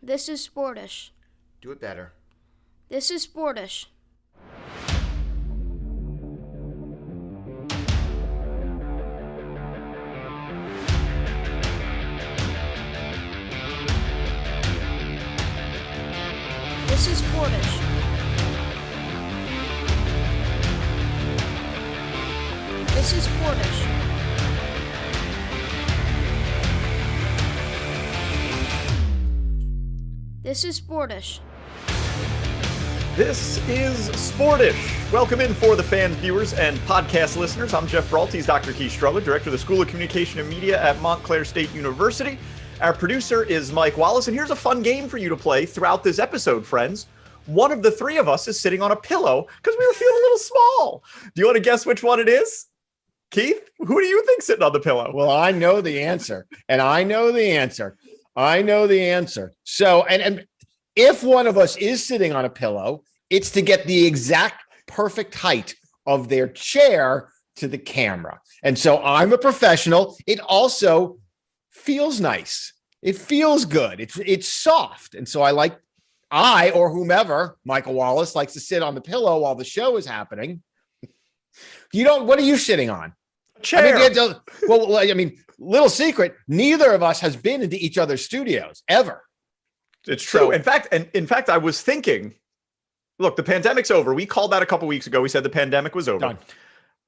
This is Sportish. Do it better. This is Sportish. This is Sportish. This is Sportish. This is Sportish. This is Sportish. Welcome in for the fans, viewers, and podcast listeners. I'm Geoff Brault. He's Dr. Keith Strudler, Director of the School of Communication and Media at Montclair State University. Our producer is Mike Wallace, and here's a fun game for you to play throughout this episode, friends. One of the three of us is sitting on a pillow because we were feeling a little small. Do you want to guess which one it is? Keith, who do you think sitting on the pillow? Well, I know the answer, and I know the answer. So, and if one of us is sitting on a pillow, it's to get the exact perfect height of their chair to the camera. And so I'm a professional. It also feels nice. It feels good. It's soft. And so I or whomever, Michael Wallace, likes to sit on the pillow while the show is happening. What are you sitting on? Chair. I mean, little secret, neither of us has been into each other's studios ever. It's true. In fact, I was thinking, look, the pandemic's over. We called that a couple weeks ago. We said the pandemic was over. Done.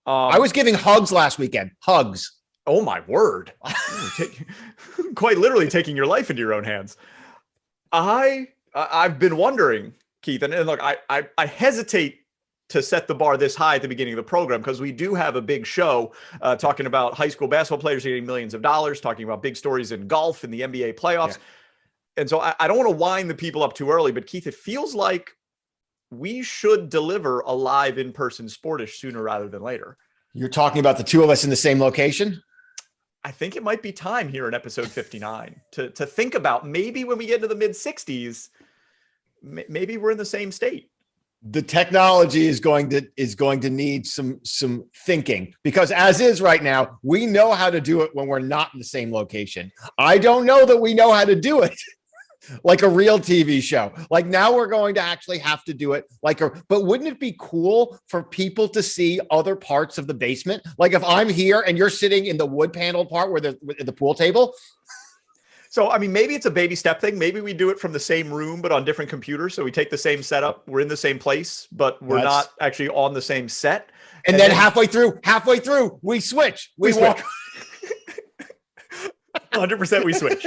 I was giving hugs last weekend. Hugs. Oh my word. Quite literally taking your life into your own hands. I've been wondering, Keith, and look, I hesitate to set the bar this high at the beginning of the program because we do have a big show talking about high school basketball players getting millions of dollars, talking about big stories in golf and the NBA playoffs. Yeah. And so I don't want to wind the people up too early, but Keith, it feels like we should deliver a live in-person Sportish sooner rather than later. You're talking about the two of us in the same location? I think it might be time here in episode 59 to think about maybe when we get into the mid 60s, maybe we're in the same state. The technology is going to need some thinking, because as is right now, we know how to do it when we're not in the same location. I don't know that we know how to do it like a real TV show. Like now we're going to actually have to do it but wouldn't it be cool for people to see other parts of the basement? Like if I'm here and you're sitting in the wood paneled part where the pool table. So, I mean, maybe it's a baby step thing. Maybe we do it from the same room, but on different computers. So we take the same setup. We're in the same place, but we're not actually on the same set. And then halfway through, we switch. We walk. 100% we switch.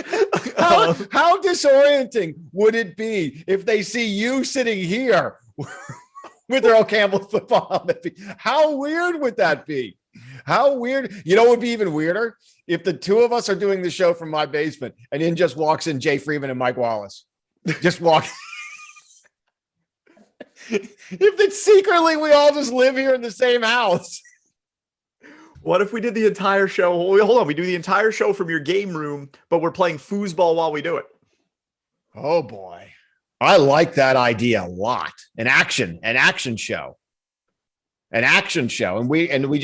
How disorienting would it be if they see you sitting here with Earl Campbell's football helmet? How weird would that be? How weird. You know what would be even weirder? If the two of us are doing the show from my basement and in just walks in Jay Freeman and Mike Wallace. Just walk. If it's secretly we all just live here in the same house. What if we did the entire show? Hold on. We do the entire show from your game room, but we're playing foosball while we do it. Oh boy. I like that idea a lot. An action show. And we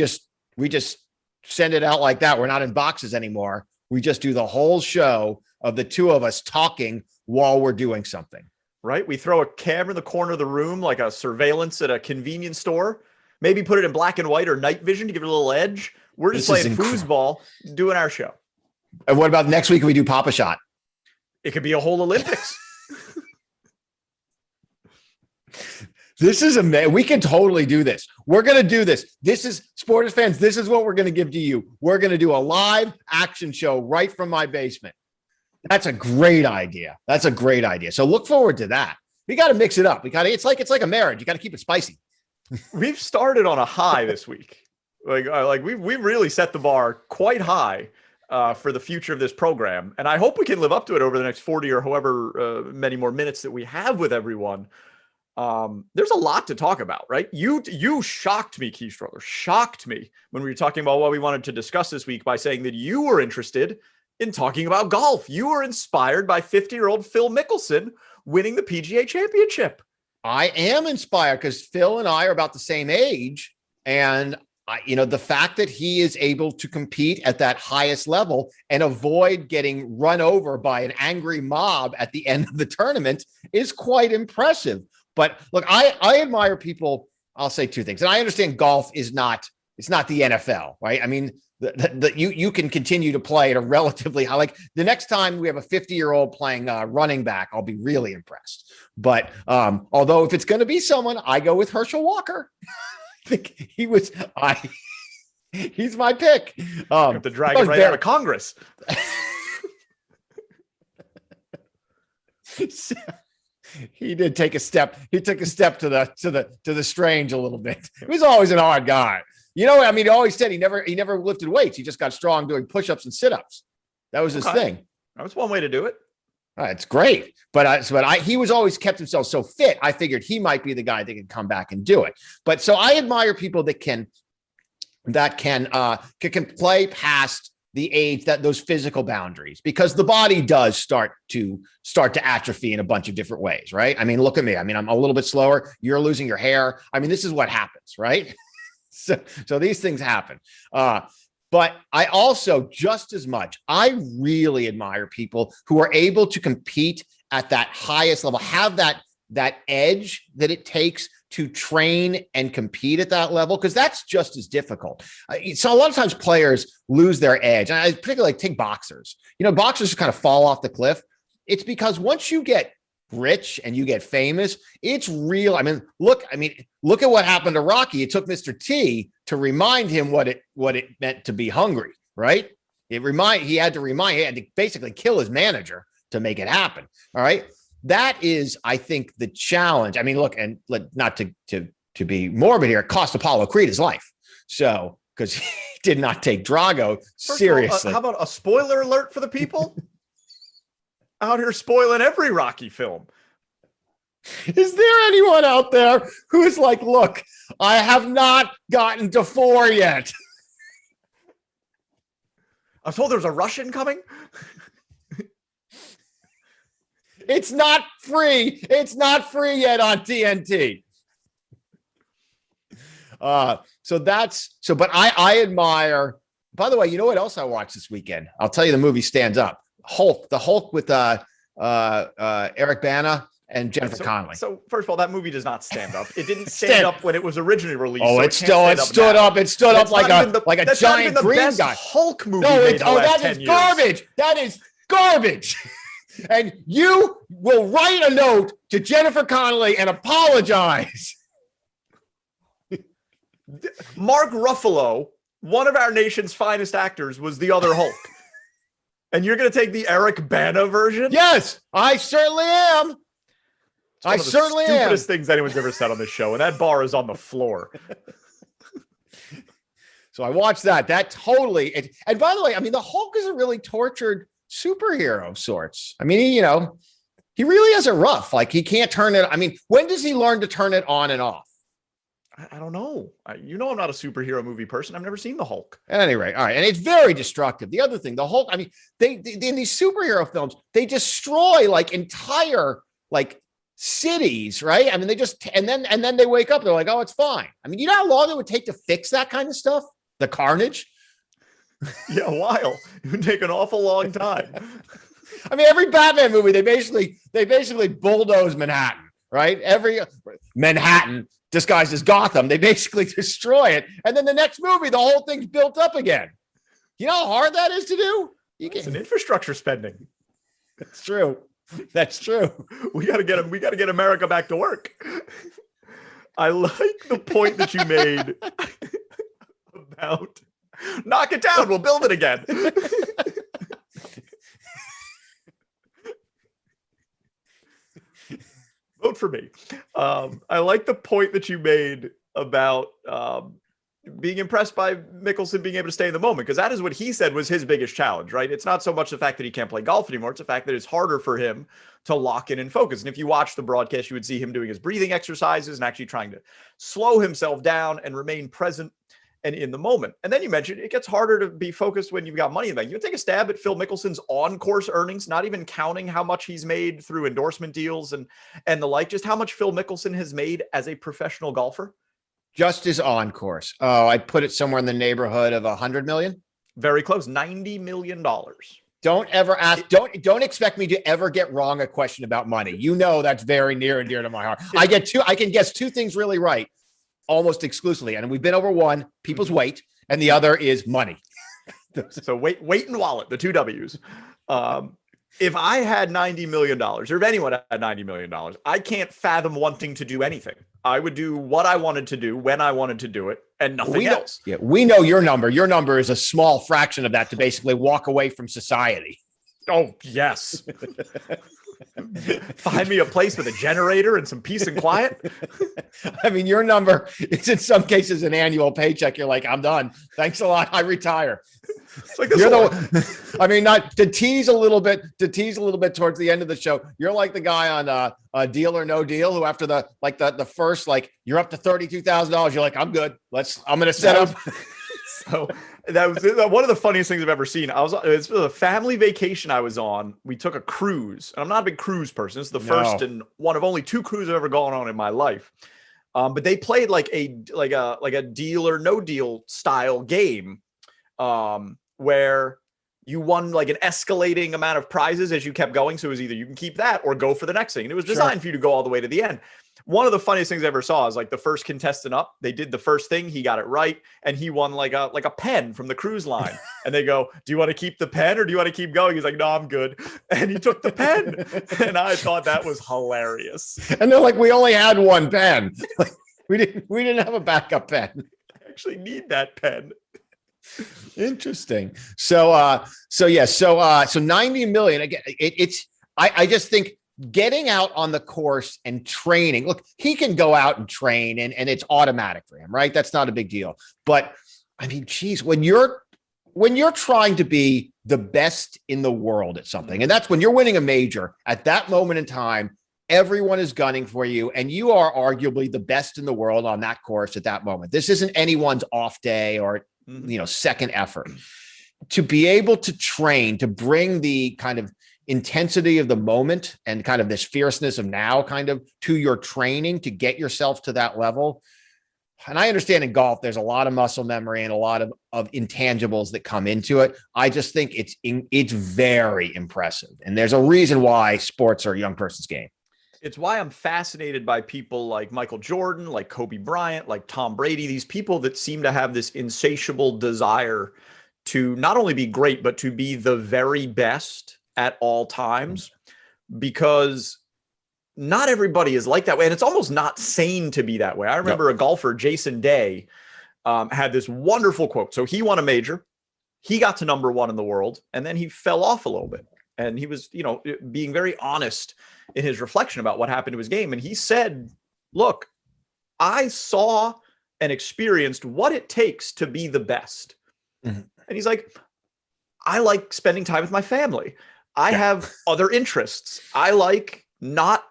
just send it out like that. We're not in boxes anymore. We just do the whole show of the two of us talking while we're doing something. Right? We throw a camera in the corner of the room, like a surveillance at a convenience store. Maybe put it in black and white or night vision to give it a little edge. We're just playing foosball, doing our show. And what about next week if we do Pop a Shot? It could be a whole Olympics. This is amazing. We can totally do this. We're going to do this. This is Sportish fans. This is what we're going to give to you. We're going to do a live action show right from my basement. That's a great idea. So look forward to that. We got to mix it up. It's like a marriage. You got to keep it spicy. We've started on a high this week. Like we've really set the bar quite high for the future of this program. And I hope we can live up to it over the next 40 or however many more minutes that we have with everyone. There's a lot to talk about, right? You shocked me, Keith Strudler, shocked me when we were talking about what we wanted to discuss this week by saying that you were interested in talking about golf. You were inspired by 50-year-old Phil Mickelson winning the PGA Championship. I am inspired because Phil and I are about the same age, and the fact that he is able to compete at that highest level and avoid getting run over by an angry mob at the end of the tournament is quite impressive. But look, I admire people. I'll say two things. And I understand golf is not, it's not the NFL, right? I mean, you can continue to play at a relatively high, like the next time we have a 50-year-old playing running back, I'll be really impressed. But although if it's going to be someone, I go with Herschel Walker. I think he's my pick. You have to drag him right out of Congress. He did take a step. He took a step to the strange a little bit. He was always an odd guy. I mean, he always said he never lifted weights. He just got strong doing push-ups and sit-ups. That was his thing. That was one way to do it. It's great. But he was always kept himself so fit. I figured he might be the guy that can come back and do it. But so I admire people that can play past the age, that those physical boundaries, because the body does start to atrophy in a bunch of different ways, right? I mean, look at me. I mean, I'm a little bit slower. You're losing your hair. I mean, this is what happens, right? So these things happen. But I also, just as much, I really admire people who are able to compete at that highest level, have that edge that it takes to train and compete at that level, because that's just as difficult. So a lot of times players lose their edge. And I particularly take boxers. Boxers kind of fall off the cliff. It's because once you get rich and you get famous, it's real. I mean, look at what happened to Rocky. It took Mr. T to remind him what it meant to be hungry, right? He had to basically kill his manager to make it happen. All right. That is, I think, the challenge. I mean, look, and not to be morbid here, it cost Apollo Creed his life. So, because he did not take Drago seriously. How about a spoiler alert for the people? Out here spoiling every Rocky film. Is there anyone out there who is like, look, I have not gotten to 4 yet? I was told there was a Russian coming. It's not free. It's not free yet on TNT. But I admire, by the way, you know what else I watched this weekend? I'll tell you, the movie stands up. The Hulk with Eric Bana and Jennifer Connelly. So first of all, that movie does not stand up. It didn't stand up when it was originally released. Oh, it stood up. It stood up like a giant green guy. Hulk movie. No, that is garbage. That is garbage. And you will write a note to Jennifer Connelly and apologize. Mark Ruffalo, one of our nation's finest actors, was the other Hulk. And you're going to take the Eric Bana version? Yes, I certainly am. I certainly am. Stupidest things anyone's ever said on this show, and that bar is on the floor. So I watched that. That totally. And by the way, I mean, the Hulk is a really tortured superhero of sorts. I mean, he really has it rough. Like, he can't turn it. I mean, when does he learn to turn it on and off? I don't know. I'm not a superhero movie person. I've never seen the Hulk. At any rate, all right. And it's very destructive. The other thing, the Hulk, I mean, they in these superhero films, they destroy like entire like cities, right? I mean, they just, and then they wake up, they're like, oh, it's fine. I mean, you know how long it would take to fix that kind of stuff? The carnage? Yeah, a while. It would take an awful long time. I mean, every Batman movie, they basically bulldoze Manhattan, right? Every Manhattan disguised as Gotham, they basically destroy it. And then the next movie, the whole thing's built up again. You know how hard that is to do? It's an infrastructure spending. That's true. That's true. We got to get America back to work. I like the point that you made about knock it down, we'll build it again. Vote for me. I like the point that you made about being impressed by Mickelson being able to stay in the moment, because that is what he said was his biggest challenge, right? It's not so much the fact that he can't play golf anymore. It's the fact that it's harder for him to lock in and focus. And if you watch the broadcast, you would see him doing his breathing exercises and actually trying to slow himself down and remain present and in the moment. And then you mentioned it gets harder to be focused when you've got money in the bank. You would take a stab at Phil Mickelson's on-course earnings, not even counting how much he's made through endorsement deals and the like, just how much Phil Mickelson has made as a professional golfer. Just as on course. Oh, I'd put it somewhere in the neighborhood of 100 million. Very close. $90 million. Don't ever ask. Don't expect me to ever get wrong a question about money. You know that's very near and dear to my heart. I can guess two things really right, almost exclusively, and we've been over one: people's weight, and the other is money. So weight and wallet, the two W's. If I had $90 million, or if anyone had $90 million, I can't fathom wanting to do anything. I would do what I wanted to do when I wanted to do it and nothing else. Yeah, we know your number. Your number is a small fraction of that to basically walk away from society. Oh, yes. Find me a place with a generator and some peace and quiet. I mean, your number is in some cases an annual paycheck. You're like, I'm done. Thanks a lot. I retire. It's like this I mean, not to tease a little bit towards the end of the show. You're like the guy on Deal or No Deal, who after the first, like, you're up to $32,000. You're like, I'm good. I'm going to set up. So that was one of the funniest things I've ever seen. It's a family vacation I was on. We took a cruise, and I'm not a big cruise person. It's the first and one of only two cruises I've ever gone on in my life. But they played like a Deal or No Deal style game, where you won like an escalating amount of prizes as you kept going. So it was either you can keep that or go for the next thing. And it was designed for you to go all the way to the end. One of the funniest things I ever saw is like the first contestant up, they did the first thing, he got it right, and he won like a pen from the cruise line. And they go, do you want to keep the pen or do you want to keep going? He's like, no, I'm good. And he took the pen. And I thought that was hilarious. And they're like, we only had one pen. Like, we didn't have a backup pen. I actually need that pen. Interesting. So 90 million again. I just think getting out on the course and training. Look, he can go out and train and it's automatic for him, right? That's not a big deal. But I mean, geez, when you're trying to be the best in the world at something, and that's when you're winning a major at that moment in time, everyone is gunning for you, and you are arguably the best in the world on that course at that moment. This isn't anyone's off day or second effort. To be able to train, to bring the kind of intensity of the moment and kind of this fierceness of now kind of to your training to get yourself to that level. And I understand in golf, there's a lot of muscle memory and a lot of intangibles that come into it. I just think it's very impressive. And there's a reason why sports are a young person's game. It's why I'm fascinated by people like Michael Jordan, like Kobe Bryant, like Tom Brady, these people that seem to have this insatiable desire to not only be great, but to be the very best at all times, because not everybody is like that way. And it's almost not sane to be that way. I remember a golfer, Jason Day, had this wonderful quote. So he won a major, he got to number one in the world, and then he fell off a little bit. And he was, being very honest in his reflection about what happened to his game. And he said, look, I saw and experienced what it takes to be the best. Mm-hmm. And he's like, I like spending time with my family. I have other interests. I like not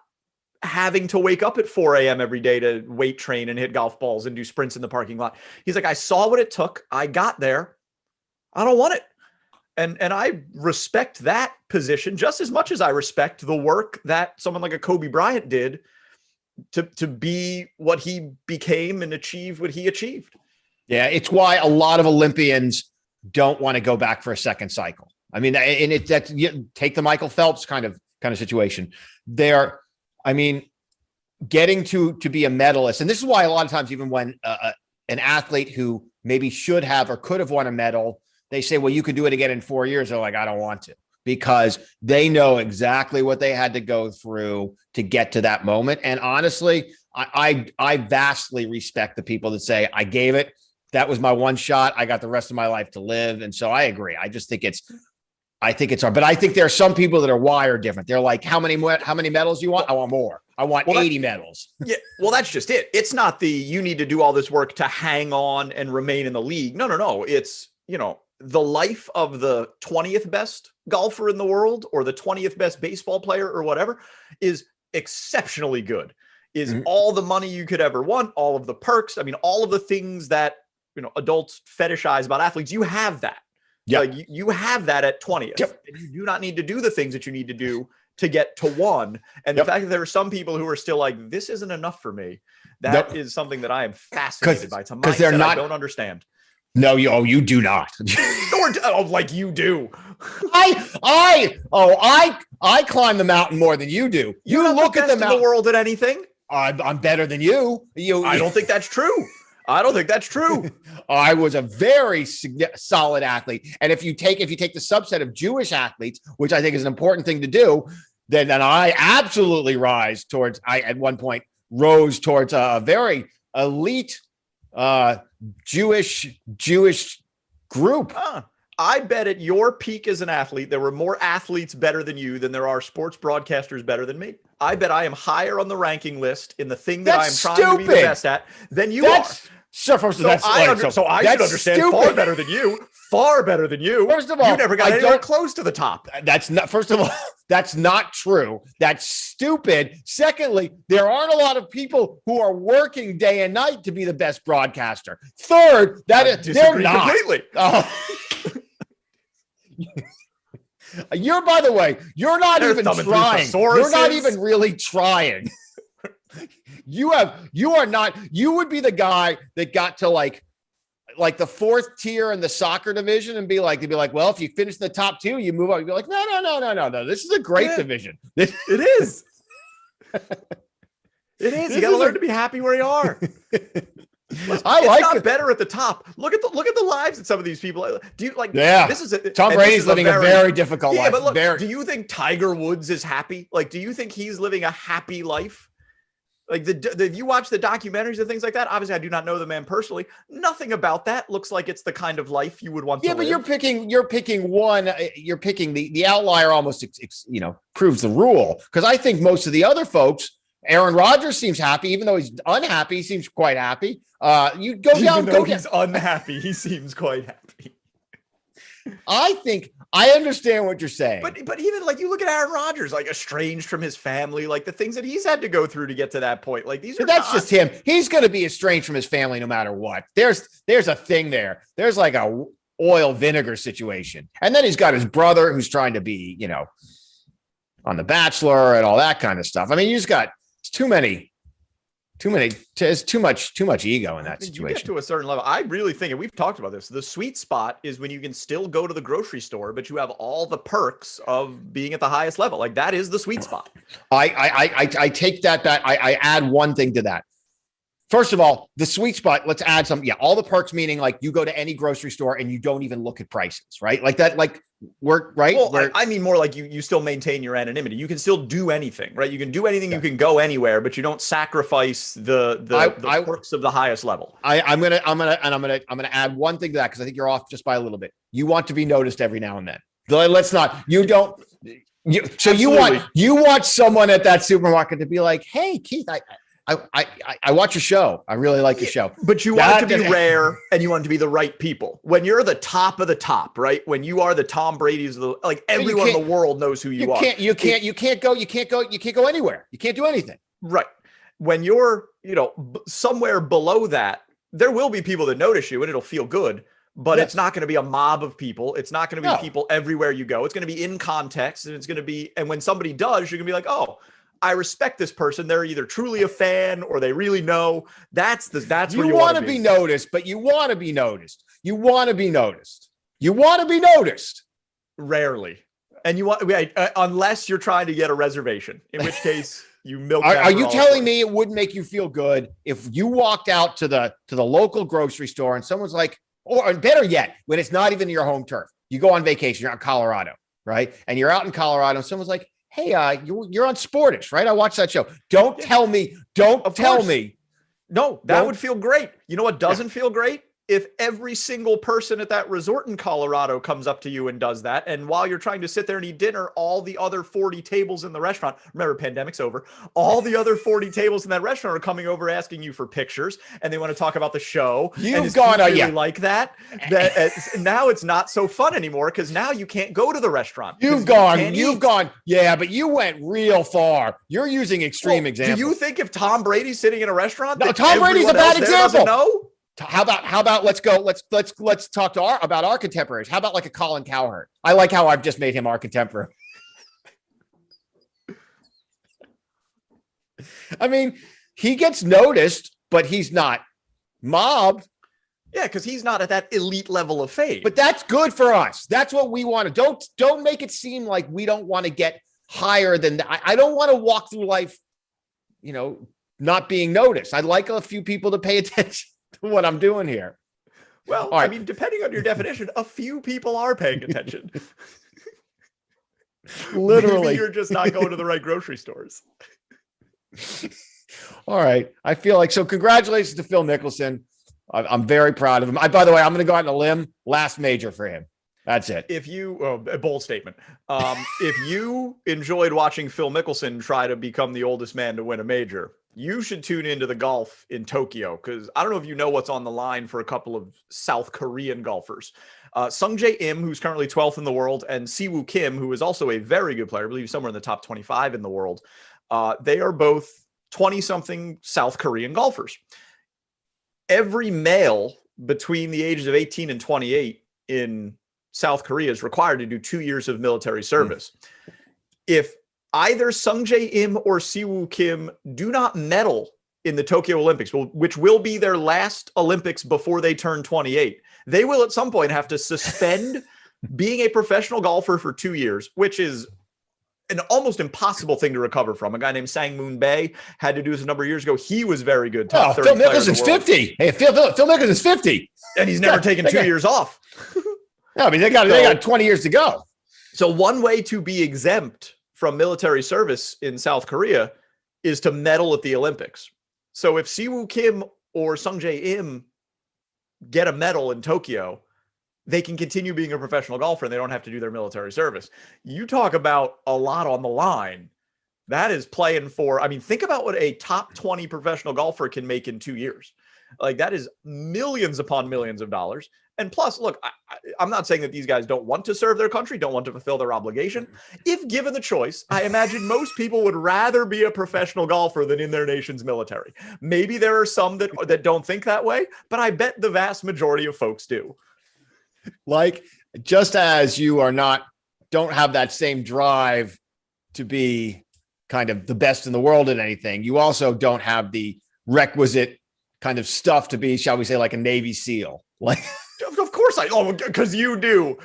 having to wake up at 4 a.m. every day to weight train and hit golf balls and do sprints in the parking lot. He's like, I saw what it took. I got there. I don't want it. And I respect that position just as much as I respect the work that someone like a Kobe Bryant did to be what he became and achieve what he achieved. Yeah, it's why a lot of Olympians don't want to go back for a second cycle. I mean, take the Michael Phelps kind of situation there. I mean, getting to be a medalist. And this is why a lot of times, even when an athlete who maybe should have or could have won a medal, they say, well, you could do it again in 4 years. They're like, I don't want to, because they know exactly what they had to go through to get to that moment. And honestly, I vastly respect the people that say, I gave it. That was my one shot. I got the rest of my life to live. And so I agree. I think it's hard, but I think there are some people that are wired different. They're like, how many medals do you want? I want more. I want 80 medals. Yeah. Well, that's just it. It's not you need to do all this work to hang on and remain in the league. No. It's, the life of the 20th best golfer in the world or the 20th best baseball player or whatever is exceptionally good, is all the money you could ever want, all of the perks. I mean, all of the things that, adults fetishize about athletes, you have that. Yeah. Like you have that at 20th. Yep. And you do not need to do the things that you need to do to get to 1. And the fact that there are some people who are still like, this isn't enough for me. That is something that I am fascinated by. It's a mindset I don't understand. No, you do not. Like you do. I climb the mountain more than you do. You look at the mountain. In the world at anything. I'm better than you. I don't think that's true. I don't think that's true. I was a very solid athlete. And if you take the subset of Jewish athletes, which I think is an important thing to do, then I absolutely at one point rose towards a very elite Jewish group. I bet at your peak as an athlete, there were more athletes better than you than there are sports broadcasters better than me. I bet I am higher on the ranking list in the thing that I am trying to be the best at than you are. So first of all, I should understand far better than you. Far better than you. First of all, you never got anywhere close to the top. That's not. First of all, that's not true. That's stupid. Secondly, there aren't a lot of people who are working day and night to be the best broadcaster. Third, they're not completely. By the way, you're not even trying. You're not even really trying. You are not. You would be the guy that got to like the 4th tier in the soccer division and they'd be like, well, if you finish in the top 2, you move up. You'd be like, no. This is a great division. It is. It is. You got to learn to be happy where you are. It's not better at the top. Look at the lives of some of these people. Do you like? Yeah. Tom Brady's living a very difficult life. But look, do you think Tiger Woods is happy? Like, do you think he's living a happy life? Like if you watch the documentaries and things like that, obviously I do not know the man personally. Nothing about that looks like it's the kind of life you would want to live. Yeah, but you're picking one. You're picking the outlier. Almost proves the rule, because I think most of the other folks. Aaron Rodgers seems happy, even though he's unhappy. He seems quite happy. You go down. He's unhappy. He seems quite happy. I think I understand what you're saying, but even like you look at Aaron Rodgers, like estranged from his family, like the things that he's had to go through to get to that point. Like that's just him. He's going to be estranged from his family no matter what. There's a thing there. There's like a oil vinegar situation, and then he's got his brother who's trying to be, on The Bachelor and all that kind of stuff. I mean, it's too many. There's too much ego in that situation. You get to a certain level. I really think, and we've talked about this, the sweet spot is when you can still go to the grocery store, but you have all the perks of being at the highest level. Like that is the sweet spot. I take that. I add one thing to that. First of all, the sweet spot, let's add some. Yeah, all the perks, meaning like you go to any grocery store and you don't even look at prices, right? Like that, like work, right? Well, I mean more like you still maintain your anonymity. You can still do anything, right? You can do anything. Yeah. You can go anywhere, but you don't sacrifice the perks of the highest level. I'm gonna add one thing to that because I think you're off just by a little bit. You want to be noticed every now and then. Let's not. You don't. You want someone at that supermarket to be like, hey, Keith, I watch your show. I really like your show. But you want it to be rare and you want it to go right people. When you're the top of the top, right? When you are the Tom Brady's of the, like everyone in the world knows who you are. You can't go anywhere. You can't do anything. Right. When you're, somewhere below that, there will be people that notice you and it'll feel good, but it's not going to be a mob of people. It's not going to be people everywhere you go. It's going to be in context and when somebody does, you're going to be like, oh, I respect this person. They're either truly a fan or they really know. That's where you want to be noticed, but you want to be noticed. You want to be noticed. You want to be noticed. Rarely. And unless you're trying to get a reservation, in which case you milk. Are you telling me it wouldn't make you feel good if you walked out to the local grocery store and someone's like, or better yet, when it's not even your home turf, you go on vacation, you're out in Colorado, right? And you're out in Colorado and someone's like, hey, you're on Sportish, right? I watched that show. Don't tell me. No, that would feel great. You know what doesn't feel great? If every single person at that resort in Colorado comes up to you and does that, and while you're trying to sit there and eat dinner, all the other 40 tables in the restaurant, remember, pandemic's over, all the other 40 tables in that restaurant are coming over asking you for pictures, and they want to talk about the show. You've gone, like that now it's not so fun anymore, because now you can't go to the restaurant. You've gone. Yeah, but you went real far. You're using extreme examples. Do you think if Tom Brady's sitting in a restaurant, no, Tom Brady's a bad example. No. How about let's talk about our contemporaries. How about like a Colin Cowherd? I like how I've just made him our contemporary. I mean, he gets noticed, but he's not mobbed. Yeah, because he's not at that elite level of fame. But that's good for us. That's what we want to. Don't make it seem like we don't want to get higher than that. I don't want to walk through life, not being noticed. I'd like a few people to pay attention to what I'm doing here. Well, right. I mean, depending on your definition, a few people are paying attention. Literally. Maybe you're just not going to the right grocery stores. All right. I feel like, so congratulations to Phil Mickelson. I'm very proud of him. By the way, I'm going to go out on a limb. Last major for him. That's it. A bold statement. If you enjoyed watching Phil Mickelson try to become the oldest man to win a major, you should tune into the golf in Tokyo, because I don't know if you know what's on the line for a couple of South Korean golfers. Sungjae Im, who's currently 12th in the world, and Siwoo Kim, who is also a very good player, I believe somewhere in the top 25 in the world. They are both 20-something South Korean golfers. Every male between the ages of 18 and 28 in South Korea is required to do 2 years of military service. If either Sungjae Im or Siwoo Kim do not medal in the Tokyo Olympics, which will be their last Olympics before they turn 28, they will at some point have to suspend being a professional golfer for 2 years, which is an almost impossible thing to recover from. A guy named Sang Moon Bae had to do this a number of years ago. He was very good. Phil Mickelson's 50. Hey, Phil Mickelson's 50. And he's never taken 2 years off. No, I mean, they got 20 years to go. So one way to be exempt from military service in South Korea is to medal at the Olympics. So if Siwoo Kim or Sungjae Im get a medal in Tokyo, they can continue being a professional golfer and they don't have to do their military service. You talk about a lot on the line. That is playing for, I mean, think about what a top 20 professional golfer can make in 2 years. Like, that is millions upon millions of dollars. And plus, look, I'm not saying that these guys don't want to serve their country, don't want to fulfill their obligation. If given the choice, I imagine most people would rather be a professional golfer than in their nation's military. Maybe there are some that don't think that way, but I bet the vast majority of folks do. Like, just as you don't have that same drive to be kind of the best in the world at anything, you also don't have the requisite kind of stuff to be, shall we say, like a Navy SEAL. Like, of course because you do.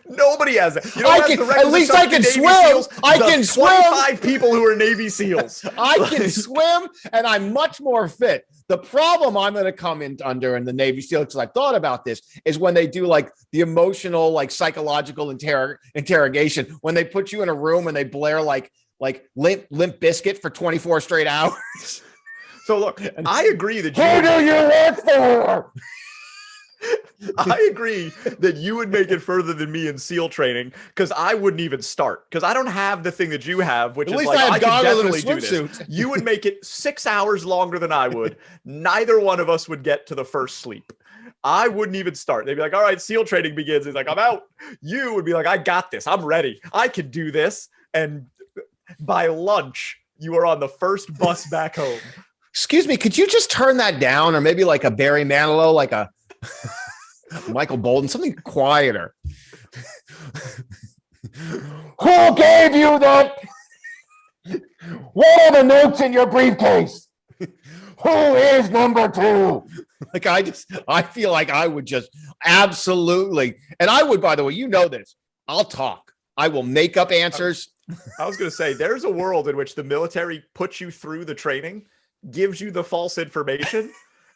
Nobody has that. You at least I can swim. I can swim. 25 people who are Navy SEAls. I can swim, and I'm much more fit. The problem I'm going to come in under in the Navy SEAL, because I thought about this, is when they do like the emotional, like psychological interrogation, when they put you in a room and they blare like Limp Bizkit for 24 straight hours. So look, I agree that who do you work for? I agree that you would make it further than me in SEAL training, because I wouldn't even start, because I don't have the thing that you have, which is like, I can definitely do this. You would make it 6 hours longer than I would. Neither one of us would get to the first sleep. I wouldn't even start. They'd be like, all right, SEAL training begins. He's like, I'm out. You would be like, I got this. I'm ready. I can do this. And by lunch, you are on the first bus back home. Excuse me, could you just turn that down? Or maybe like a Barry Manilow, like a Michael Bolton, something quieter. Who gave you that? What are the notes in your briefcase? Who is number 2? Like, I feel like I would just absolutely, and I would, by the way, you know this, I'll talk. I will make up answers. I was going to say, there's a world in which the military puts you through the training, gives you the false information,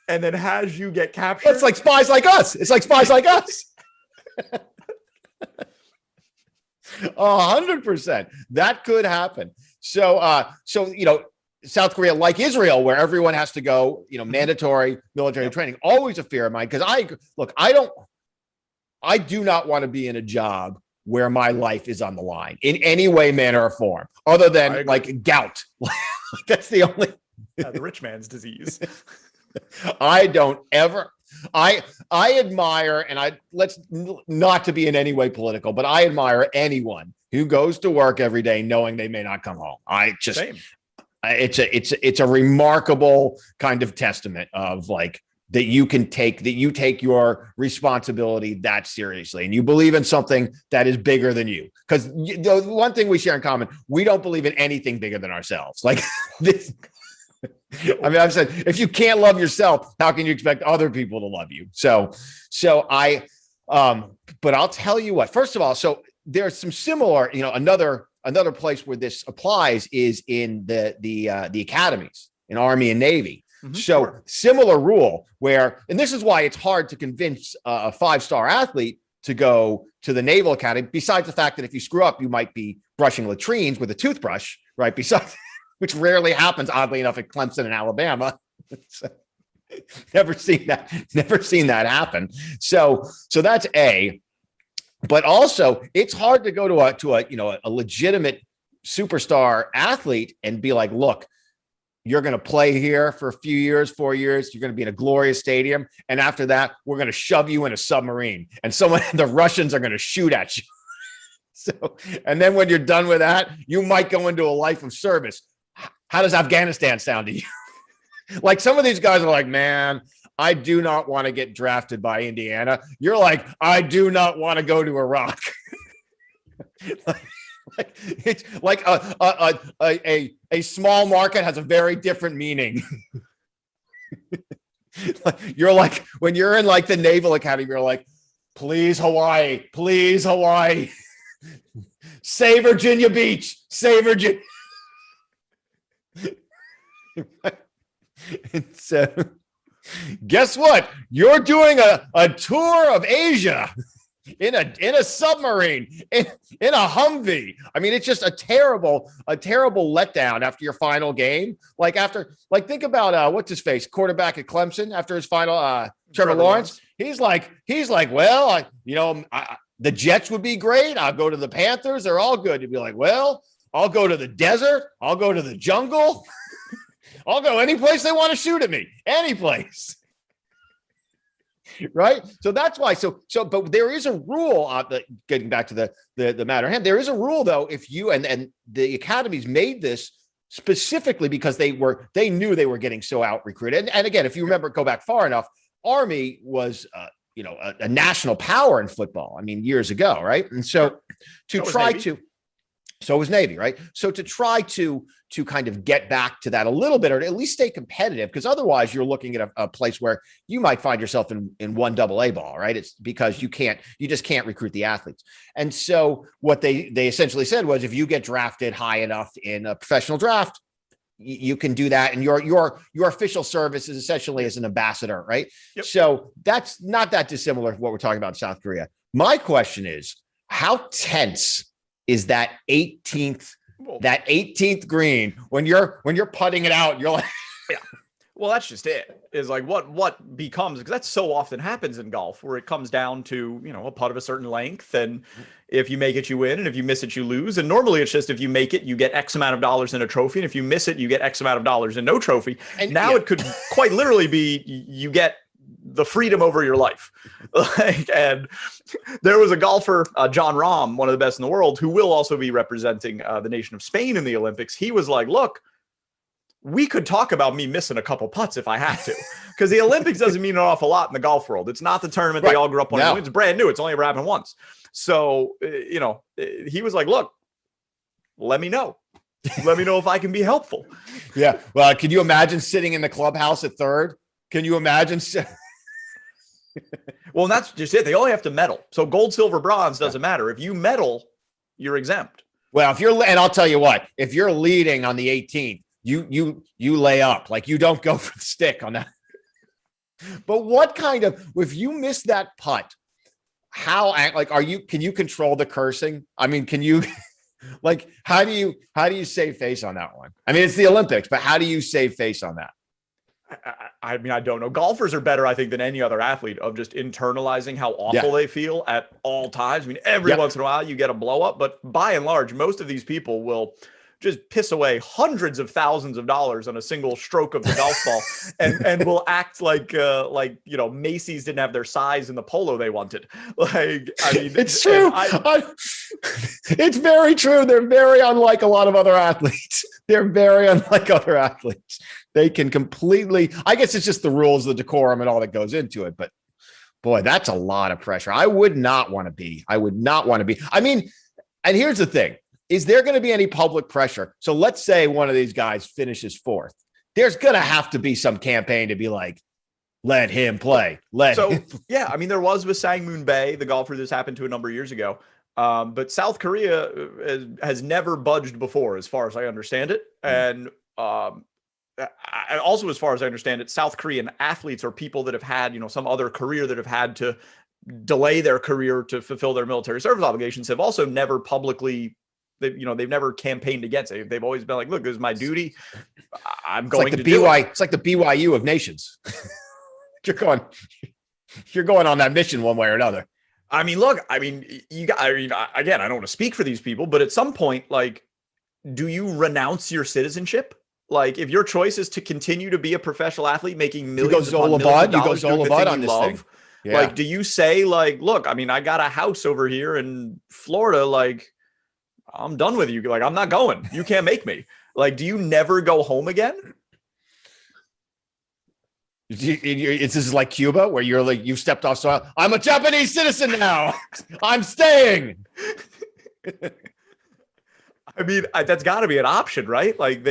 and then has you get captured. It's like spies like us. 100%. That could happen. So, South Korea, like Israel, where everyone has to go, mandatory military training, always a fear of mine. Because I do not want to be in a job where my life is on the line in any way, manner, or form, other than like gout. That's the only. The rich man's disease. I admire, and let's not to be in any way political, but I admire anyone who goes to work every day knowing they may not come home. Same. It's a remarkable kind of testament of like that you take your responsibility that seriously, and you believe in something that is bigger than you. Because the one thing we share in common, we don't believe in anything bigger than ourselves. Like this. I mean, I've said, if you can't love yourself, how can you expect other people to love you? But I'll tell you what, first of all, so there's some similar, another place where this applies is in the academies in Army and Navy. So similar rule where, and this is why it's hard to convince a 5-star athlete to go to the Naval Academy, besides the fact that if you screw up, you might be brushing latrines with a toothbrush, right? Besides, which rarely happens, oddly enough, at Clemson and Alabama. So, never seen that happen. So that's A. But also, it's hard to go to a legitimate superstar athlete and be like, look, you're going to play here for a few years, 4 years. You're going to be in a glorious stadium. And after that, we're going to shove you in a submarine and the Russians are going to shoot at you. So, and then when you're done with that, you might go into a life of service. How does Afghanistan sound to you? Like some of these guys are like, man, I do not want to get drafted by Indiana. You're like, I do not want to go to Iraq. It's like a small market has a very different meaning. You're like, when you're in like the Naval Academy, you're like, please Hawaii, say Virginia Beach, say Virginia. And so guess what? You're doing a tour of Asia in a submarine, in a Humvee. I mean, it's just a terrible letdown after your final game. Think about what's his face, quarterback at Clemson after his final, Trevor Lawrence. He's like, well, the Jets would be great. I'll go to the Panthers. They're all good. You'd be like, well, I'll go to the desert. I'll go to the jungle. I'll go any place they want to shoot at me, any place. Right. So that's why. But there is a rule getting back to the matter at hand. There is a rule, though, if you and the academies made this specifically because they knew they were getting so out recruited. And again, if you remember, go back far enough, Army was, a national power in football. I mean, years ago. Right. And so so was Navy, right? So to try to kind of get back to that a little bit, or to at least stay competitive, because otherwise you're looking at a place where you might find yourself in one AA ball, right? It's because you just can't recruit the athletes. And so what they essentially said was, if you get drafted high enough in a professional draft, you can do that, and your official service is essentially as an ambassador, right? Yep. So that's not that dissimilar to what we're talking about in South Korea. My question is, how tense is that 18th green when you're putting it out? You're like, yeah. Well, that's just it. Is like what becomes, because that so often happens in golf, where it comes down to a putt of a certain length, and if you make it, you win, and if you miss it, you lose. And normally it's just, if you make it, you get X amount of dollars in a trophy, and if you miss it, you get X amount of dollars in no trophy. And now it could quite literally be you get the freedom over your life. And there was a golfer, John Rahm, one of the best in the world, who will also be representing the nation of Spain in the Olympics. He was like, look, we could talk about me missing a couple putts if I had to, because the Olympics doesn't mean an awful lot in the golf world. It's not the tournament they all grew up on. No. It's brand new. It's only ever happened once. So, he was like, look, let me know. Let me know if I can be helpful. Yeah. Well, can you imagine sitting in the clubhouse at third? Can you imagine? Well, that's just it. They only have to medal. So gold, silver, bronze doesn't matter. If you medal, you're exempt. Well, and I'll tell you what, if you're leading on the 18th, you lay up, like you don't go for the stick on that. But if you miss that putt, can you control the cursing? I mean, can you, how do you save face on that one? I mean, it's the Olympics, but how do you save face on that? I mean, I don't know. Golfers are better, I think, than any other athlete of just internalizing how awful they feel at all times. I mean, every once in a while you get a blow up, but by and large, most of these people will just piss away hundreds of thousands of dollars on a single stroke of the golf ball, and will act like Macy's didn't have their size in the polo they wanted. Like, I mean, it's true. It's very true. They're very unlike a lot of other athletes. They're very unlike other athletes. They can completely, I guess it's just the rules, the decorum, and all that goes into it. But boy, that's a lot of pressure. I would not want to be. I mean, and here's the thing. Is there going to be any public pressure? So let's say one of these guys finishes fourth. there's going to have to be some campaign to be like, let him play. Yeah, I mean, there was with Sang Moon Bae, the golfer this happened to a number of years ago. But South Korea has never budged before, as far as I understand it. And also, as far as I understand it, South Korean athletes are people that have had, some other career that have had to delay their career to fulfill their military service obligations, have also never publicly, they've never campaigned against it. They've always been like, look, this is my duty. I'm going to do it. It's like the BYU of nations. You're going on that mission one way or another. I mean, look, again, I don't want to speak for these people, but at some point, like, do you renounce your citizenship? Like, if your choice is to continue to be a professional athlete, making millions upon millions of dollars doing the thing you love, like, do you say, like, look, I got a house over here in Florida, like, I'm done with you. Like, I'm not going. You can't make me. Like, do you never go home again? It's this is like Cuba, where you're like, you've stepped off soil. I'm a Japanese citizen now. I'm staying. I mean, that's got to be an option, right? Like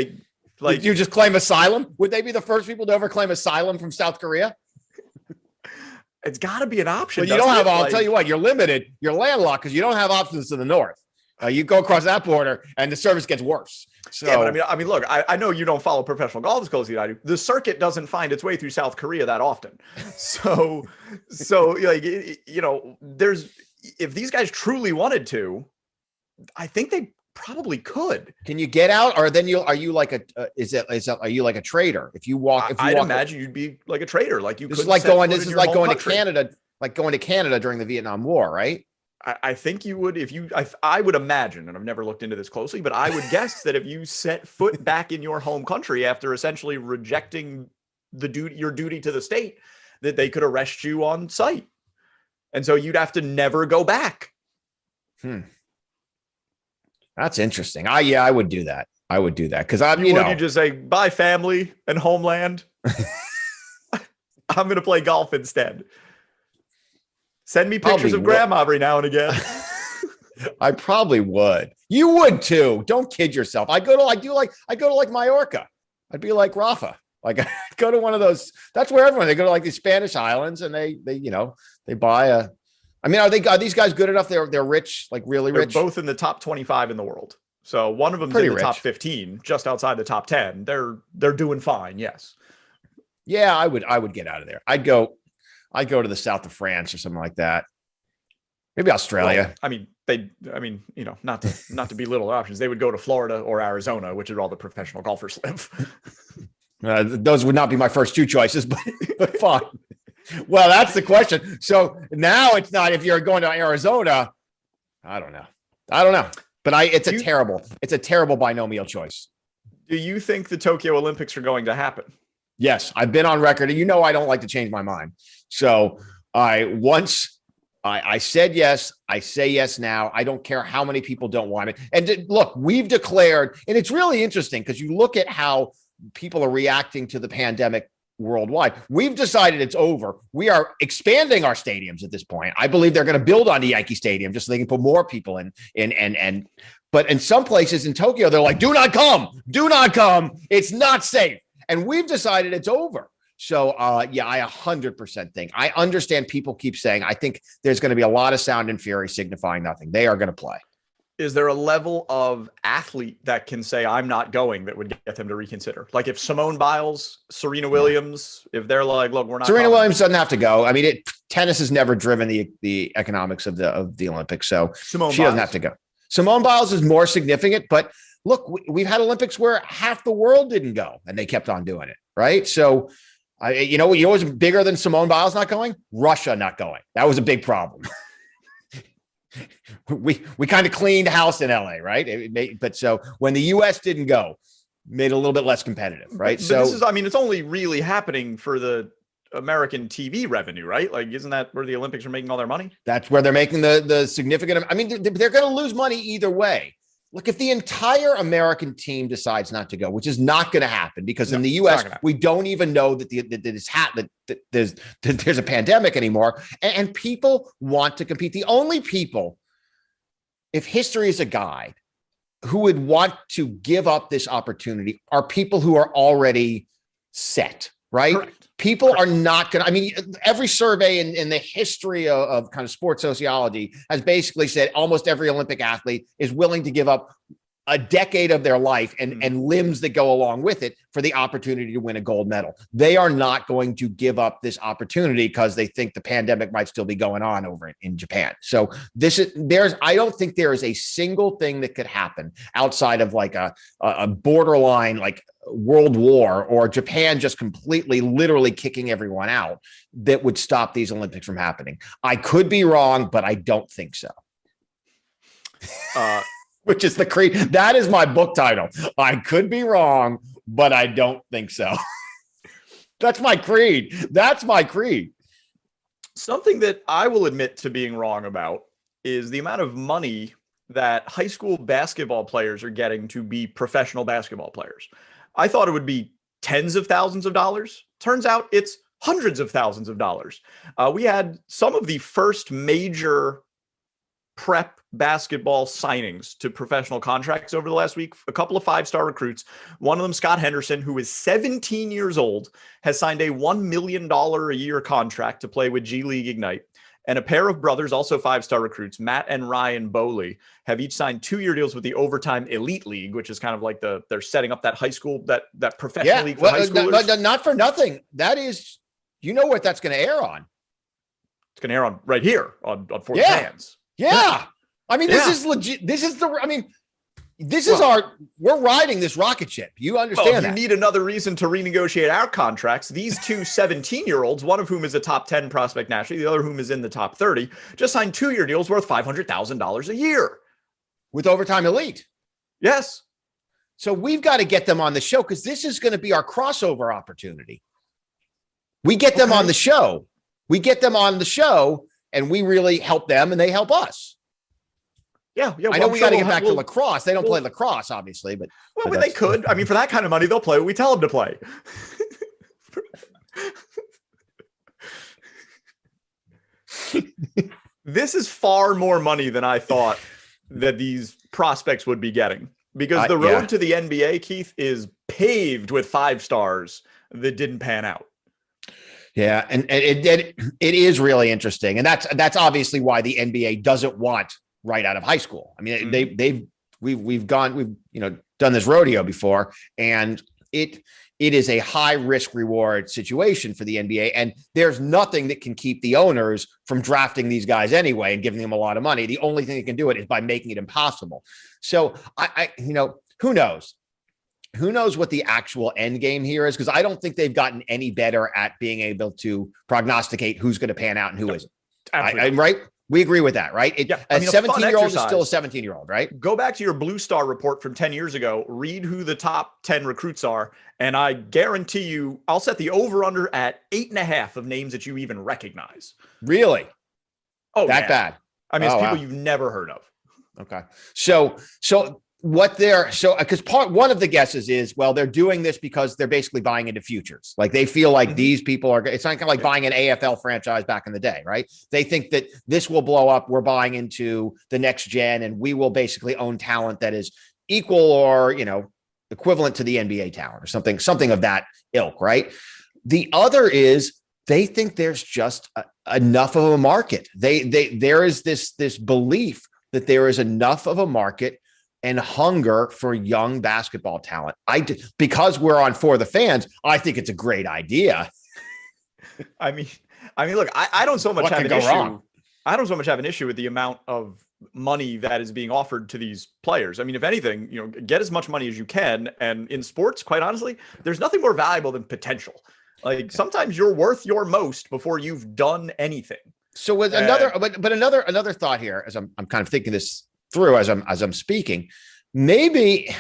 you just claim asylum. Would they be the first people to ever claim asylum from South Korea? It's got to be an option. But you don't have. I'll tell you what. You're limited. You're landlocked because you don't have options to the north. You go across that border, and the service gets worse. So, yeah, but I mean, look, I know you don't follow professional golf as closely as I do. The circuit doesn't find its way through South Korea that often. So like, there's, if these guys truly wanted to, I think they probably could. Can you get out, or then are you like are you like a trader? If you walk, I'd imagine you'd be like a trader. Like you. This is like going to Canada, like going to Canada during the Vietnam War, right? I think you would, I would imagine, and I've never looked into this closely, but I would guess that if you set foot back in your home country after essentially rejecting your duty to the state, that they could arrest you on site. And so you'd have to never go back. That's interesting. I would do that. I would do that. Cause you just say, bye family and homeland. I'm going to play golf instead. Send me pictures of grandma every now and again. I probably would. You would too. Don't kid yourself. I go to like Mallorca. I'd be like Rafa. Like I go to one of those. That's where everyone, they go to like these Spanish islands, and they buy a. I mean, are these guys good enough? They're rich, like really rich. They're both in the top 25 in the world. So one of them's in the top 15, just outside the top 10. They're doing fine. Yes. Yeah, I would get out of there. I'd go to the south of France or something like that. Maybe Australia. Well, not to belittle their options. They would go to Florida or Arizona, which is where all the professional golfers live. Those would not be my first two choices, but fine. Well, that's the question. So now it's not, if you're going to Arizona, I don't know. But it's a terrible binomial choice. Do you think the Tokyo Olympics are going to happen? Yes, I've been on record, and I don't like to change my mind. So I said yes. I say yes now. I don't care how many people don't want it. And look, we've declared, and it's really interesting because you look at how people are reacting to the pandemic worldwide. We've decided it's over. We are expanding our stadiums at this point. I believe they're going to build on the Yankee Stadium just so they can put more people in. But in some places in Tokyo, they're like, do not come. It's not safe. And we've decided it's over. So, I 100% think. I understand people keep saying, I think there's going to be a lot of sound and fury signifying nothing. They are going to play. Is there a level of athlete that can say, I'm not going, that would get them to reconsider? Like if Simone Biles, Serena Williams, if they're like, look, we're not. Serena Williams doesn't have to go. I mean, tennis has never driven the economics of the Olympics. So she doesn't have to go. Simone Biles is more significant, but look, we've had Olympics where half the world didn't go and they kept on doing it. Right. So, you know what's bigger than Simone Biles not going? Russia not going. That was a big problem. we kind of cleaned house in LA, right? But so when the US didn't go, made it a little bit less competitive, right? But this is, it's only really happening for the American TV revenue, right? Like, isn't that where the Olympics are making all their money? That's where they're making the significant. I mean, they're going to lose money either way. Look, if the entire American team decides not to go, which is not going to happen because in the U.S. we don't even know that there's a pandemic anymore, and people want to compete. The only people, if history is a guide, who would want to give up this opportunity are people who are already set, right? Correct. People are not going to, I mean, every survey in the history of kind of sports sociology has basically said almost every Olympic athlete is willing to give up a decade of their life and limbs that go along with it for the opportunity to win a gold medal. They are not going to give up this opportunity because they think the pandemic might still be going on over in Japan. So I don't think there is a single thing that could happen outside of like a borderline, like world war or Japan just completely, literally kicking everyone out that would stop these Olympics from happening. I could be wrong, but I don't think so. Which is the creed. That is my book title. I could be wrong, but I don't think so. That's my creed. That's my creed. Something that I will admit to being wrong about is the amount of money that high school basketball players are getting to be professional basketball players. I thought it would be tens of thousands of dollars. Turns out it's hundreds of thousands of dollars. We had some of the first major prep basketball signings to professional contracts over the last week. A couple of 5-star recruits. One of them, Scott Henderson, who is 17 years old, has signed a $1 million a year contract to play with G League Ignite. And a pair of brothers, also 5-star recruits, Matt and Ryan Bowley, have each signed 2-year deals with the Overtime Elite League, which is kind of like they're setting up that high school, that professional league for high schoolers. Not for nothing. That is, you know what that's going to air on. It's going to air on right here on For the Fans. Yeah. I mean, this is legit. This is we're riding this rocket ship. You understand that. You need another reason to renegotiate our contracts. These two 17-year-olds, one of whom is a top 10 prospect nationally, the other whom is in the top 30, just signed 2-year deals worth $500,000 a year. With Overtime Elite. Yes. So we've got to get them on the show because this is going to be our crossover opportunity. We get them on the show. And we really help them and they help us. Yeah. I know we got to get back to lacrosse. They don't play lacrosse, obviously, but they could. I mean, for that kind of money, they'll play what we tell them to play. This is far more money than I thought that these prospects would be getting, because the road to the NBA, Keith, is paved with 5-stars that didn't pan out. Yeah, and it is really interesting, and that's obviously why the NBA doesn't want right out of high school. I mean, we've done this rodeo before, and it is a high risk reward situation for the NBA, and there's nothing that can keep the owners from drafting these guys anyway and giving them a lot of money. The only thing that can do it is by making it impossible. So who knows? Who knows what the actual end game here is? Because I don't think they've gotten any better at being able to prognosticate who's going to pan out and who isn't. Right? We agree with that, right? A 17-year-old is still a 17-year-old, right? Go back to your Blue Star report from 10 years ago, read who the top 10 recruits are, and I guarantee you I'll set the over-under at 8.5 of names that you even recognize. Really? Oh, that bad? I mean, it's people you've never heard of. Okay. So because one of the guesses is, well, they're doing this because they're basically buying into futures. Like they feel like these people are, it's not kind of like buying an AFL franchise back in the day, right? They think that this will blow up. We're buying into the next gen and we will basically own talent that is equal or, equivalent to the NBA talent or something of that ilk, right? The other is they think there's just enough of a market. There is this belief that there is enough of a market and hunger for young basketball talent. Because we're on For the Fans, I think it's a great idea. I mean, look, I don't so much have an issue. Wrong? I don't so much have an issue with the amount of money that is being offered to these players. I mean, if anything, get as much money as you can. And in sports, quite honestly, there's nothing more valuable than potential. Like sometimes you're worth your most before you've done anything. So with another thought here, as I'm kind of thinking this through as I'm speaking, maybe,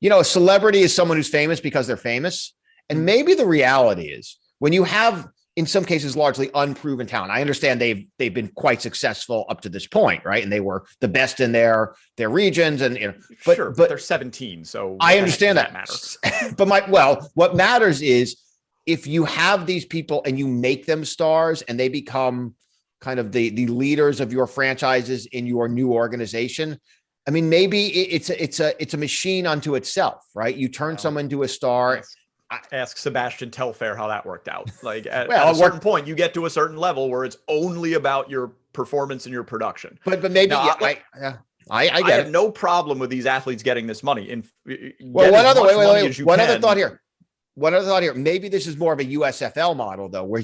a celebrity is someone who's famous because they're famous. And maybe the reality is when you have, in some cases, largely unproven talent. I understand they've been quite successful up to this point, right? And they were the best in their regions, and but they're 17, so I understand that matters. But what matters is if you have these people and you make them stars and they become kind of the leaders of your franchises in your new organization. I mean, maybe it's a machine unto itself, right? You turn someone into a star. Yes. ask Sebastian Telfair how that worked out. Like at Well, a certain point, you get to a certain level where it's only about your performance and your production. But maybe Now, I I get have it. no problem with these athletes getting this money. And Well, one other one other thought here. here. One other thought here. Maybe this is more of a USFL model, though, where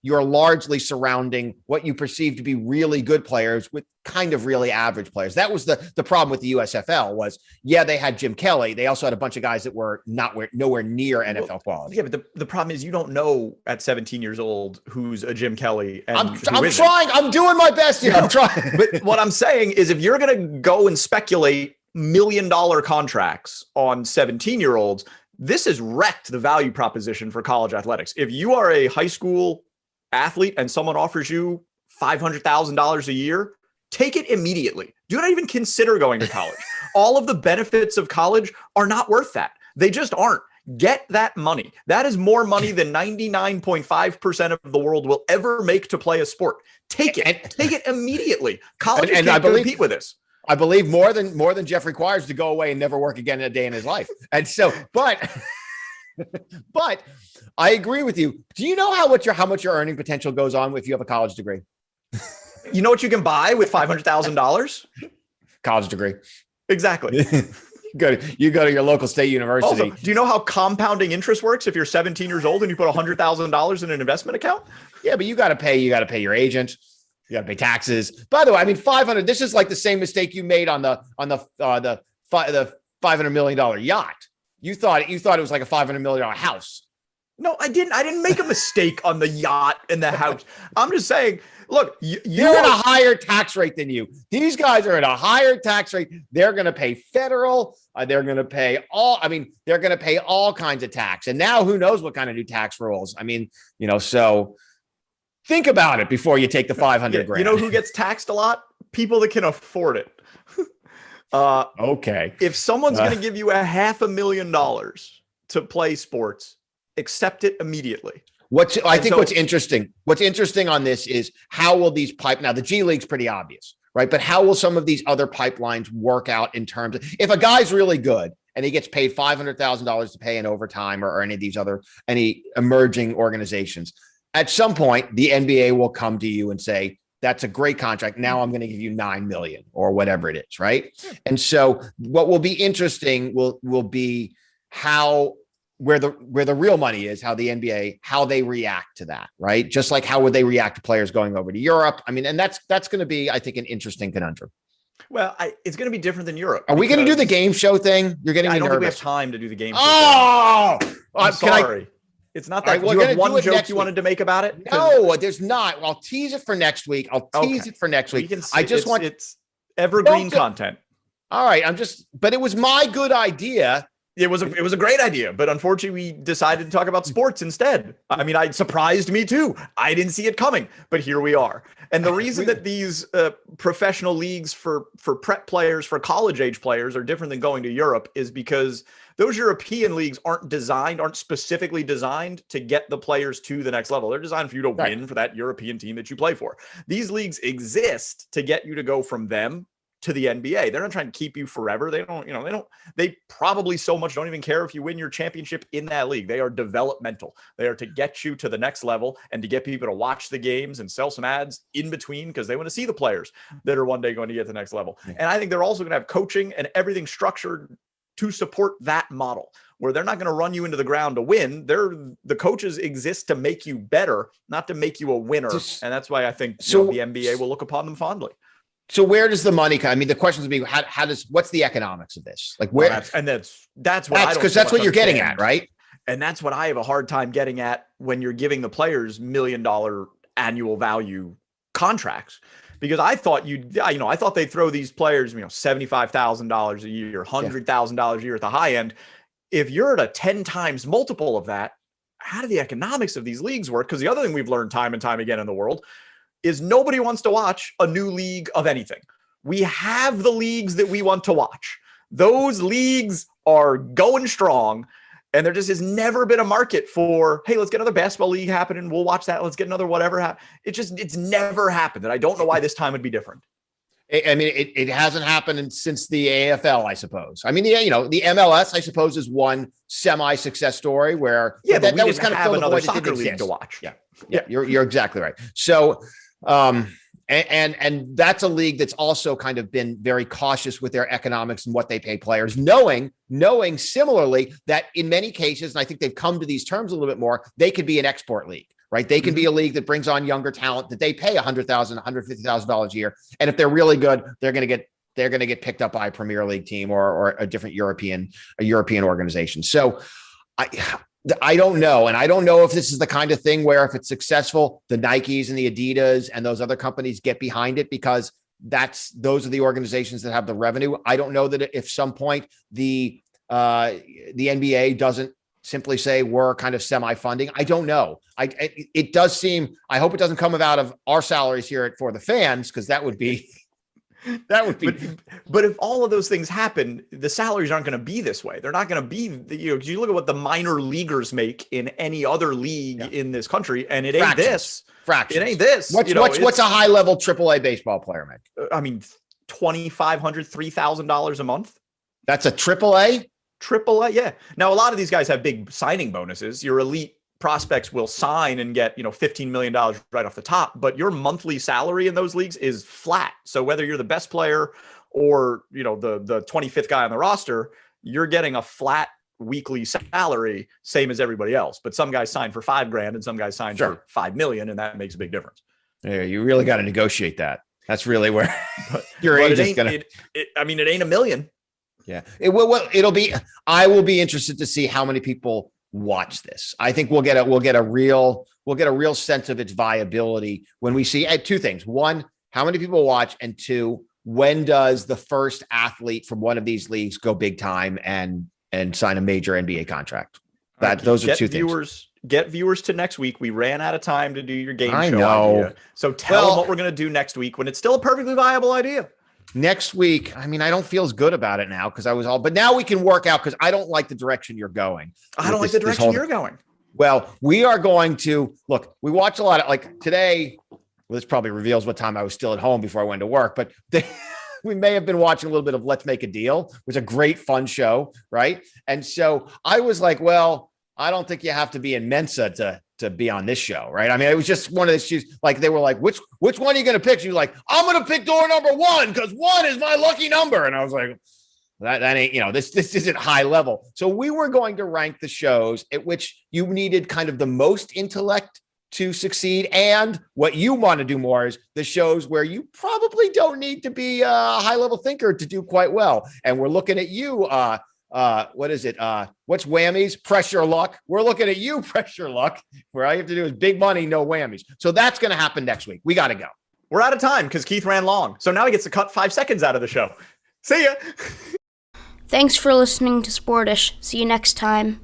you're largely surrounding what you perceive to be really good players with kind of really average players. That was the problem with the USFL was, they had Jim Kelly. They also had a bunch of guys that were nowhere near NFL quality. Yeah, but the problem is you don't know at 17 years old who's a Jim Kelly. And I'm trying. I'm doing my best here. I'm trying. But what I'm saying is if you're going to go and speculate $1 million contracts on 17-year-olds, this has wrecked the value proposition for college athletics. If you are a high school athlete and someone offers you $500,000 a year, take it immediately. Do not even consider going to college. All of the benefits of college are not worth that. They just aren't. Get that money. That is more money than 99.5% of the world will ever make to play a sport. Take it. Take it immediately. College can't compete with this. I believe more than Jeff requires to go away and never work again in a day in his life. And so, but I agree with you. Do you know how much your earning potential goes on if you have a college degree? You know what you can buy with $500,000? College degree. Exactly. You go to your local state university. Also, do you know how compounding interest works if you're 17 years old and you put $100,000 in an investment account? Yeah, but you got to pay your agent. You got to pay taxes. By the way, I mean, 500. This is like the same mistake you made on the $500 million yacht. You thought it was like a $500 million house. No, I didn't. I didn't make a mistake on the yacht and the house. I'm just saying, look, you're at a higher tax rate than you. These guys are at a higher tax rate. They're going to pay federal. They're going to pay they're going to pay all kinds of tax. And now who knows what kind of new tax rules? I mean, so think about it before you take the 500 grand. You know who gets taxed a lot? People that can afford it. Okay. If someone's going to give you $500,000 to play sports, accept it immediately. What's interesting on this is how will these now the G League's pretty obvious, right? But how will some of these other pipelines work out in terms of if a guy's really good and he gets paid $500,000 to pay in overtime or any of these any emerging organizations, at some point the NBA will come to you and say, that's a great contract. Now I'm going to give you $9 million or whatever it is. Right. And so what will be interesting will be where the real money is, how the NBA, how they react to that. Right. Just like how would they react to players going over to Europe? I mean, and that's going to be, I think, an interesting conundrum. Well, it's going to be different than Europe. Are we going to do the game show thing? You're getting me nervous. I don't think we have time to do the game show thing. I'm sorry. It's not that. Right, do you have one joke you wanted to make about it? No, there's not. I'll tease it for next week. It's evergreen content. All right. But it was my good idea. It was a great idea, but unfortunately we decided to talk about sports instead. I mean, it surprised me too. I didn't see it coming, but here we are. And the reason that these professional leagues for prep players, for college age players are different than going to Europe is because those European leagues aren't specifically designed to get the players to the next level. They're designed for you to win for that European team that you play for. These leagues exist to get you to go from them to the NBA. They're not trying to keep you forever. They probably so much don't even care if you win your championship in that league. They are developmental. They are to get you to the next level and to get people to watch the games and sell some ads in between because they want to see the players that are one day going to get to the next level. And I think they're also going to have coaching and everything structured to support that model where they're not going to run you into the ground to win. The coaches exist to make you better, not to make you a winner. And that's why I think the NBA will look upon them fondly. So where does the money come? I mean, the questions would be, what's the economics of this? Like where? That's what you're getting at, right? And that's what I have a hard time getting at when you're giving the players $1 million annual value contracts, because I thought I thought they'd throw these players, $75,000 a year, $100,000 a year at the high end. If you're at a 10 times multiple of that, how do the economics of these leagues work? Because the other thing we've learned time and time again in the world is nobody wants to watch a new league of anything. We have the leagues that we want to watch. Those leagues are going strong, and there just has never been a market for, hey, let's get another basketball league happening. We'll watch that. Let's get another whatever. It's never happened, and I don't know why this time would be different. It hasn't happened since the AFL, I suppose. I mean, the MLS, I suppose, is one semi-success story where that was kind of have filled another the void soccer league to watch. Yeah. You're exactly right. So, and that's a league that's also kind of been very cautious with their economics and what they pay players, knowing similarly that in many cases, and I think they've come to these terms a little bit more, they could be an export league. Right. They can be a league that brings on younger talent that they pay $100,000, $150,000 a year. And if they're really good, they're going to get picked up by a Premier League team or a different European organization. So I don't know. And I don't know if this is the kind of thing where if it's successful, the Nikes and the Adidas and those other companies get behind it because those are the organizations that have the revenue. I don't know that if some point the NBA doesn't simply say we're kind of semi-funding. I don't know. It does seem, I hope it doesn't come out of our salaries here for the fans, because that would be. But if all of those things happen, the salaries aren't going to be this way. They're not going to be, because you look at what the minor leaguers make in any other league in this country, and it ain't this. Fractions. It ain't this. What's a high level AAA baseball player make? I mean, $2,500, $3,000 a month. That's a AAA? AAA, yeah. Now, a lot of these guys have big signing bonuses. Your elite prospects will sign and get, $15 million right off the top, but your monthly salary in those leagues is flat. So whether you're the best player or, the 25th guy on the roster, you're getting a flat weekly salary, same as everybody else. But some guys sign for $5,000 and some guys sign for $5 million, and that makes a big difference. Yeah, you really got to negotiate that. That's really where your age is going to. It ain't $1 million. Yeah, it'll be. I will be interested to see how many people watch this. I think we'll get a real sense of its viability when we see two things. One, how many people watch, and two, when does the first athlete from one of these leagues go big time and sign a major NBA contract? Those are two things. Get viewers to next week. We ran out of time to do your game show idea. So tell them what we're going to do next week when it's still a perfectly viable idea. Next week, I mean, I don't feel as good about it now but now we can work out, because I don't like the direction you're going. I don't like the direction you're going. Well, we are going to look, we watch a lot of, like today, this probably reveals what time I was still at home before I went to work, but we may have been watching a little bit of Let's Make a Deal, which was a great fun show. Right. And so I was like, well, I don't think you have to be in Mensa to be on this show, right? I mean, it was just one of those shoes. Like they were like, which one are you going to pick? So you're like, I'm going to pick door number 1 because 1 is my lucky number. And I was like, that ain't, this isn't high level. So we were going to rank the shows at which you needed kind of the most intellect to succeed, and what you want to do more is the shows where you probably don't need to be a high level thinker to do quite well. And we're looking at you. What is it? What's whammies? Pressure luck. We're looking at you, pressure luck, where all you have to do is big money, no whammies. So that's going to happen next week. We got to go. We're out of time because Keith ran long. So now he gets to cut 5 seconds out of the show. See ya. Thanks for listening to Sportish. See you next time.